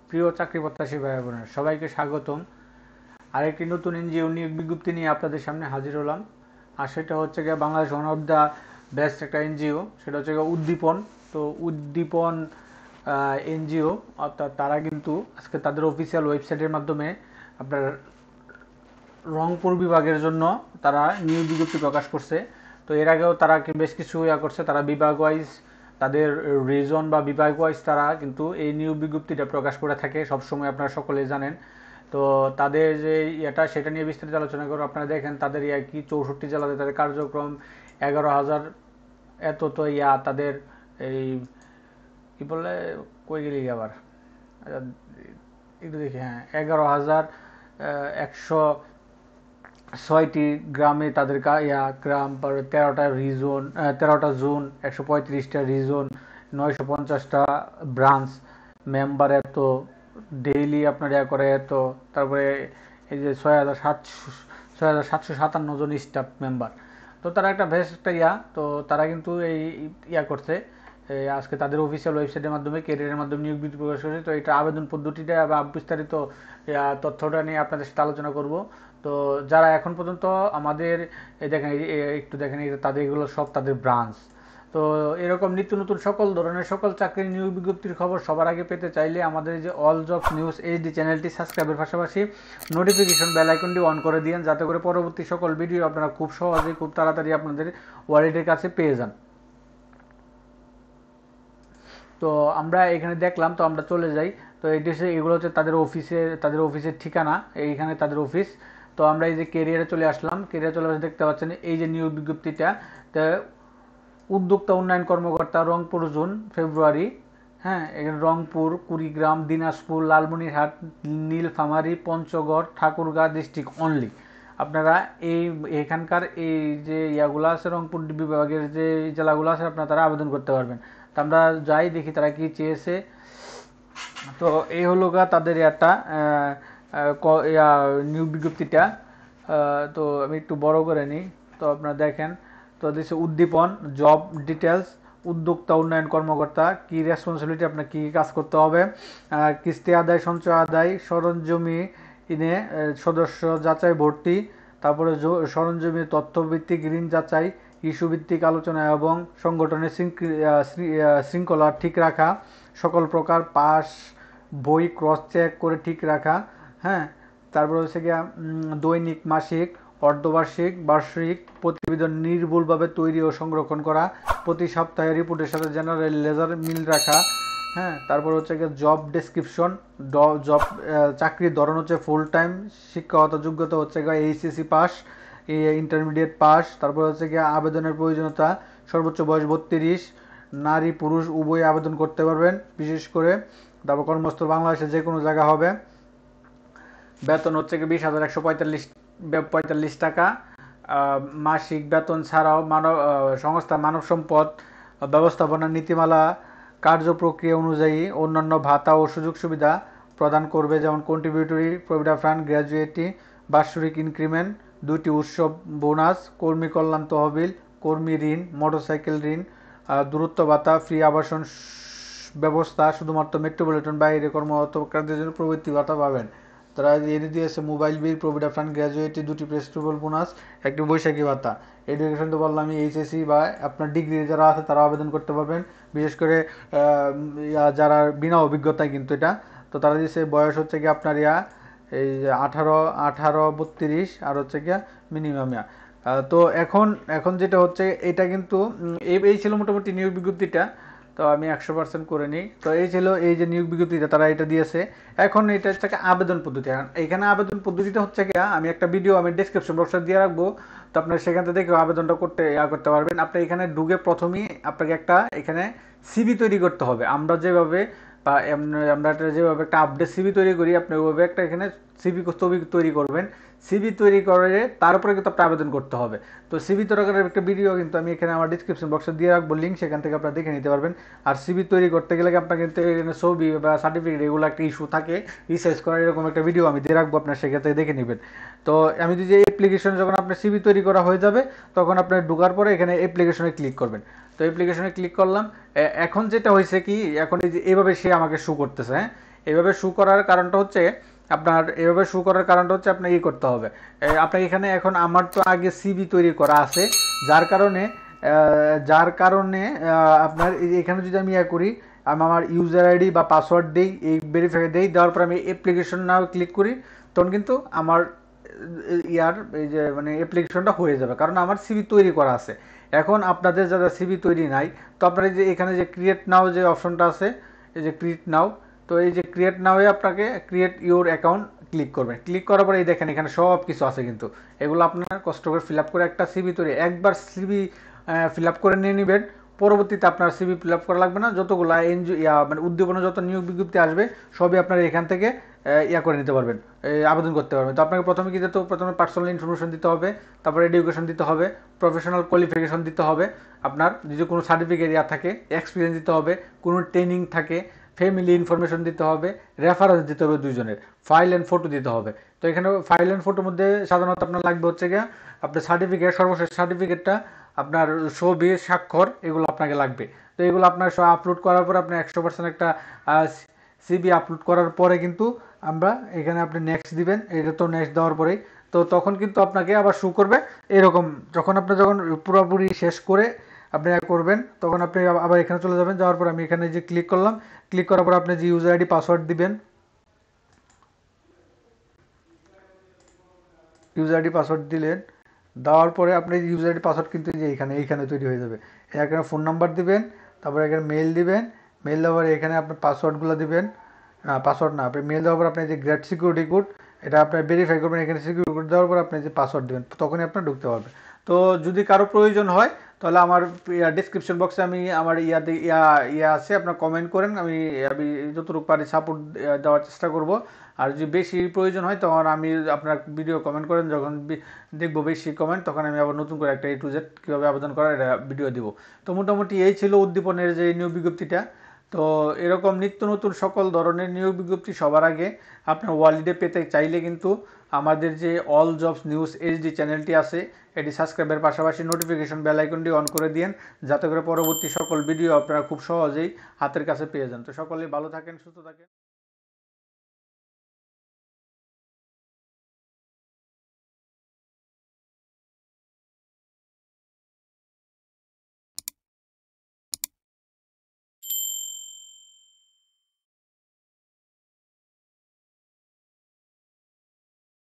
প্রিয় চাকরি প্রত্যাশী ভাই বোনেরা, সবাইকে স্বাগতম। আরেকটি নতুন এনজিও নিয়োগ বিজ্ঞপ্তি নিয়ে আপনাদের সামনে হাজির হলাম। আর সেটা হচ্ছে গিয়ে Bangladesh one of the best একটা এনজিও, সেটা হচ্ছে গিয়ে উদ্দীপন। তো উদ্দীপন এনজিও, অর্থাৎ তারা কিন্তু আজকে তাদের অফিসিয়াল ওয়েবসাইটের মাধ্যমে আপনার রংপুর বিভাগের জন্য তারা নিয়োগ বিজ্ঞপ্তি প্রকাশ করছে। তো এর আগেও তারা বেশ কিছু করছে, তারা বিভাগ ওয়াইজ তাদের রিজন বা বিভাগ ওয়াইজ তারা কিন্তু এই নিয়োগ বিজ্ঞপ্তিটা প্রকাশ করে থাকে সবসময়, আপনারা সকলেই জানেন। তো তাদের যে সেটা নিয়ে বিস্তারিত আলোচনা করবো। আপনারা দেখেন তাদের কি 64 জেলাতে তাদের কার্যক্রম, 11,000 এত তো তাদের এই কি বলে, কই গেলি আবার, আচ্ছা, একটু দেখি, হ্যাঁ, 11,106টি গ্রামে তাদের গ্রাম, 13টা রিজন, 13টা জোন, 135টা রিজন, 950টা ব্রাঞ্চ, মেম্বার এত, ডেইলি আপনার করে এত, তারপরে এই যে 6,757 জন স্টাফ মেম্বার। তো তারা একটা বেশ একটা তো তারা কিন্তু এই করছে। আজকে তাদের অফিসিয়াল ওয়েবসাইটের মাধ্যমে, কেরিয়ারের মাধ্যমে নিয়োগ বিজ্ঞপ্তি প্রকাশ করেছে। তো এটা আবেদন পদ্ধতিটা বা বিস্তারিত তথ্যটা নিয়ে আপনাদের সাথে আলোচনা করব। তো যারা এখন পর্যন্ত আমাদের দেখেন, একটু দেখেন, তাদের এগুলো সব তাদের ব্রাঞ্চ। তো এরকম নিত্য নতুন সকল ধরনের সকল চাকরির নিয়োগ বিজ্ঞপ্তির খবর সবার আগে পেতে চাইলে আমাদের যে অল জবস নিউজ এইচডি চ্যানেলটি সাবস্ক্রাইবের পাশাপাশি নোটিফিকেশন বেল আইকনটি অন করে দিন, যাতে করে পরবর্তী সকল ভিডিও আপনারা খুব সহজেই, খুব তাড়াতাড়ি আপনাদের ওয়ালেটের কাছে পেয়ে যান। তো আমরা এখানে দেখলাম, তো আমরা চলে যাই। তো এগুলো হচ্ছে তাদের অফিসের ঠিকানা, এইখানে তাদের অফিস। তো আমরা এই যে কেরিয়ারে চলে আসলাম, কেরিয়ারে চলে আসলে দেখতে পাচ্ছেন এই যে নিয়োগ বিজ্ঞপ্তিটা। তো উদ্যোক্তা উন্নয়ন কর্মকর্তা, রংপুর জোন, ফেব্রুয়ারি। হ্যাঁ, এখানে রংপুর, কুড়িগ্রাম, দিনাজপুর, লালমনিরহাট, নীলফামারী, পঞ্চগড়, ঠাকুরগাঁ ডিস্ট্রিক্ট অনলি। আপনারা এখানকার এই যে ইয়াগুলো আছে, রংপুর বিভাগের যে জেলাগুলো আছে, আপনারা তারা আবেদন করতে পারবেন। তো আমরা যাই, দেখি তারা কি চেয়েছে। তো এই হলো তাদের একটা নিয়োগ বিজ্ঞপ্তিটা। তো আমি একটু বড় করে নিই, তো আপনারা দেখেন। তো দিচ্ছে উদ্দীপন, জব ডিটেলস, উদ্যোক্তা উন্নয়ন কর্মকর্তা, কি রেসপন্সিবিলিটি, আপনার কী কাজ করতে হবে। কিস্তি আদায়, সঞ্চয় আদায়, সরঞ্জমি ইনে সদস্য যাচাই ভর্তি, তারপরে সরঞ্জমি তথ্যভিত্তিক ঋণ যাচাই, ইস্যু ভিত্তিক আলোচনা এবং সংগঠনের শৃঙ্খলা ঠিক রাখা, সকল প্রকার পাস বই ক্রস চেক করে ঠিক রাখা। হ্যাঁ, তারপরে হচ্ছে গিয়া দৈনিক, মাসিক, অর্ধবার্ষিক, বার্ষিক প্রতিবেদন নির্ভুলভাবে তৈরি ও সংরক্ষণ করা, প্রতি সপ্তাহে রিপোর্টের সাথে জেনারেল লেজার মিল রাখা। হ্যাঁ, তারপর হচ্ছে গিয়ে জব ডেসক্রিপশন, জব চাকরির ধরন হচ্ছে ফুল টাইম, শিক্ষাগত যোগ্যতা হচ্ছে গিয়ে এইচএসসি পাস, ইন্টারমিডিয়েট পাস। তারপর হচ্ছে গিয়ে আবেদনের প্রয়োজনীয়তা, সর্বোচ্চ বয়স 32, নারী পুরুষ উভয় আবেদন করতে পারবেন বিশেষ করে। তারপর কর্মস্থল বাংলাদেশের যে কোনো জায়গা হবে। বেতন হচ্ছে কি 20,145 টাকা। মাসিক বেতন ছাড়াও সংস্থা মানব সম্পদ ব্যবস্থাপনা নীতিমালা কার্যপ্রক্রিয়া অনুযায়ী অন্যান্য ভাতা ও সুযোগ সুবিধা প্রদান করবে, যেমন কন্ট্রিবিউটরি প্রভিডেন্ট ফান্ড, গ্র্যাজুয়েটি, বাৎসরিক ইনক্রিমেন্ট, 2টি উৎসব বোনাস, কর্মী কল্যাণ তহবিল, কর্মী ঋণ, মোটরসাইকেল ঋণ, দূরত্ব ভাতা, ফ্রি আবাসন ব্যবস্থা, শুধুমাত্র মেট্রোপলিটন বাইরে কর্মরত কার্যের জন্য প্রবৃত্তি ভাতা পাবেন। তারা এনে দিয়েছে mobile bill, provident fund, gratuity, 2টি ফেস্টিভ্যাল বোনাস, একটি বৈশাখী ভাতা। এডুকেশন তো বললাম, এইচএসসি বা আপনার ডিগ্রি যারা আছে তারা আবেদন করতে পারবেন, বিশেষ করে যারা বিনা অভিজ্ঞতায় কিন্তু এটা। তো তারা দিয়েছে বয়স হচ্ছে কি আপনার এই 18, 32, আর হচ্ছে গিয়া মিনিমাম তো এখন যেটা হচ্ছে এটা কিন্তু এই ছিল মোটামুটি নিয়োগ বিজ্ঞপ্তিটা। তো আমি 100% করে নিই। তো এই ছিল এই যে নিয়োগ বিজ্ঞপ্তিটা তারা এটা দিয়েছে। এখন এটা হচ্ছে আবেদন পদ্ধতি। এখানে আবেদন পদ্ধতিটা হচ্ছে কি, আমি একটা ভিডিও আমি ডেসক্রিপশন বক্সে দিয়ে রাখবো, তো আপনার সেখান থেকে দেখে আবেদনটা করতে পারবেন। আপনি এখানে ঢুকে প্রথমেই আপনাকে একটা এখানে সিভি তৈরি করতে হবে। আমরা যেভাবে বা আমরা যেভাবে একটা আপডেট সিভি তৈরি করি, আপনি ওইভাবে একটা এখানে সিভি তৈরি করবেন। সিভি তৈরি করে তারপরে কিন্তু আপনি আবেদন করতে হবে। তো সিভি তৈরি করার একটা ভিডিও কিন্তু আমি এখানে আমার ডিসক্রিপশন বক্সে দিয়ে রাখবো লিঙ্ক, সেখান থেকে আপনারা দেখে নিতে পারবেন। আর সিভি তৈরি করতে গেলে আপনার কিন্তু এখানে ছবি বা সার্টিফিকেট এগুলো একটা ইস্যু থাকে, রিসার্চ করার এরকম একটা ভিডিও আমি দিয়ে রাখবো, আপনার সেখান থেকে দেখে নেবেন। তো আমি যদি অ্যাপ্লিকেশন যখন আপনার সিভি তৈরি করা হয়ে যাবে, তখন আপনার ঢোকার পরে এখানে অ্যাপ্লিকেশনে ক্লিক করবেন। তো অ্যাপ্লিকেশনে ক্লিক করলাম। এখন যেটা হয়েছে কি, এখন এই যে এইভাবে সে আমাকে শো করতেছে, হ্যাঁ, এইভাবে শু করার কারণটা হচ্ছে আপনার করতে হবে। আপনার এখানে এখন আমার তো আগে সিভি তৈরি করা আছে, যার কারণে আপনার এখানে যদি আমি করি, আমি আমার ইউজার আইডি বা পাসওয়ার্ড দিই, এই ভেরিফাই দিই, দেওয়ার পর আমি অ্যাপ্লিকেশন নাও ক্লিক করি, তখন কিন্তু আমার এই যে মানে অ্যাপ্লিকেশনটা হয়ে যাবে, কারণ আমার সিভি তৈরি করা আছে। এখন আপনাদের যারা সিভি তৈরি নাই, তো আপনারা যে এখানে যে ক্রিয়েট নাও যে অপশনটা আছে, এই যে ক্রিয়েট নাও, তো এই যে ক্রিয়েট নাও আপনাকে ক্রিয়েট ইউর অ্যাকাউন্ট ক্লিক করবেন। ক্লিক করার পরে এই দেখেন এখানে সব কিছু আছে, কিন্তু এগুলো আপনার কষ্ট করে ফিল আপ করে একটা সিভি তৈরি, একবার সিভি ফিল আপ করে নিয়ে নেবেন। পরবর্তীতে আপনার সিভি ফিল আপ করা লাগবে না, যতগুলো মানে উদ্দীপনা যত নিয়োগ বিজ্ঞপ্তি আসবে সবই আপনার এখান থেকে করে নিতে পারবেন, আবেদন করতে পারবেন। তো আপনাকে প্রথমে কি দিতে হবে? প্রথমে পার্সোনাল ইনফরমেশন দিতে হবে, তারপরে এডুকেশন দিতে হবে, প্রফেশনাল কোয়ালিফিকেশন দিতে হবে, আপনার যদি কোনো সার্টিফিকেট থাকে, এক্সপিরিয়েন্স দিতে হবে, কোনো ট্রেনিং থাকে, ফ্যামিলি ইনফরমেশন দিতে হবে, রেফারেন্স দিতে হবে দুইজনের, ফাইল অ্যান্ড ফটো দিতে হবে। তো এখানে ফাইল অ্যান্ড ফটোর মধ্যে সাধারণত আপনার লাগবে হচ্ছে গিয়ে আপনার সার্টিফিকেট, সর্বশেষ সার্টিফিকেটটা, আপনার ছবি, স্বাক্ষর, এগুলো আপনাকে লাগবে। তো এগুলো আপনার সব আপলোড করার পর আপনি 100% একটা সিবি আপলোড করার পরে কিন্তু আমরা এখানে আপনি নেক্সট দিবেন। এটা তো নেক্সট দেওয়ার পরেই তো তখন কিন্তু আপনাকে আবার শো করবে এরকম, যখন পুরোপুরি শেষ করে আপনি করবেন, তখন আপনি আবার এখানে চলে যাবেন। যাওয়ার পর আমি এখানে যে ক্লিক করলাম, ক্লিক করার পর আপনি যে ইউজার আইডি পাসওয়ার্ড দিবেন, ইউজার আইডি পাসওয়ার্ড দিলেন, দেওয়ার পরে আপনি ইউজার আইডি পাসওয়ার্ড কিন্তু যে এইখানে তৈরি হয়ে যাবে। এখানে ফোন নাম্বার দিবেন, তারপরে এখানে মেল দিবেন, মেল দেওয়ার পরে এখানে আপনার পাসওয়ার্ডগুলো দিবেন, পাসওয়ার্ড না, আপনি মেল দেওয়ার পর আপনি যে গ্রেট সিকিউরিটি কোড, এটা আপনার ভেরিফাই করবেন। এখানে সিকিউরিটি কোড দেওয়ার পর আপনি যে পাসওয়ার্ড দেবেন, তখনই আপনার ঢুকতে পারবে। তো যদি কারো প্রয়োজন হয় তাহলে আমার ডিসক্রিপশন বক্সে আমি আমার ইয়া আছে, আপনার কমেন্ট করেন, আমি আমি যতটুকু পারি সাপোর্ট দেওয়ার চেষ্টা করব। আর যদি বেশি প্রয়োজন হয় তখন আমি আপনার ভিডিও কমেন্ট করেন, যখন দেখবো বেশি কমেন্ট, তখন আমি আবার নতুন করে একটা A to Z কীভাবে আবেদন করার এটা ভিডিও দিব। তো মোটামুটি এই ছিল উদ্দীপনের যে নিয়োগ বিজ্ঞপ্তিটা। তো এরকম নিত্য নতুন সকল ধরনের নিয়োগ বিজ্ঞপ্তি সবার আগে আপনার ওয়ালেটে পেতে চাইলে কিন্তু আমাদের যে অল জবস নিউজ HD চ্যানেলটি আছে, এটি সাবস্ক্রাইবের পাশাপাশি নোটিফিকেশন বেল আইকনটি অন করে দিন, যাতে করে পরবর্তী সকল ভিডিও আপনারা খুব সহজেই হাতের কাছে পেয়ে যান। তো সকলেই ভালো থাকেন, সুস্থ থাকেন।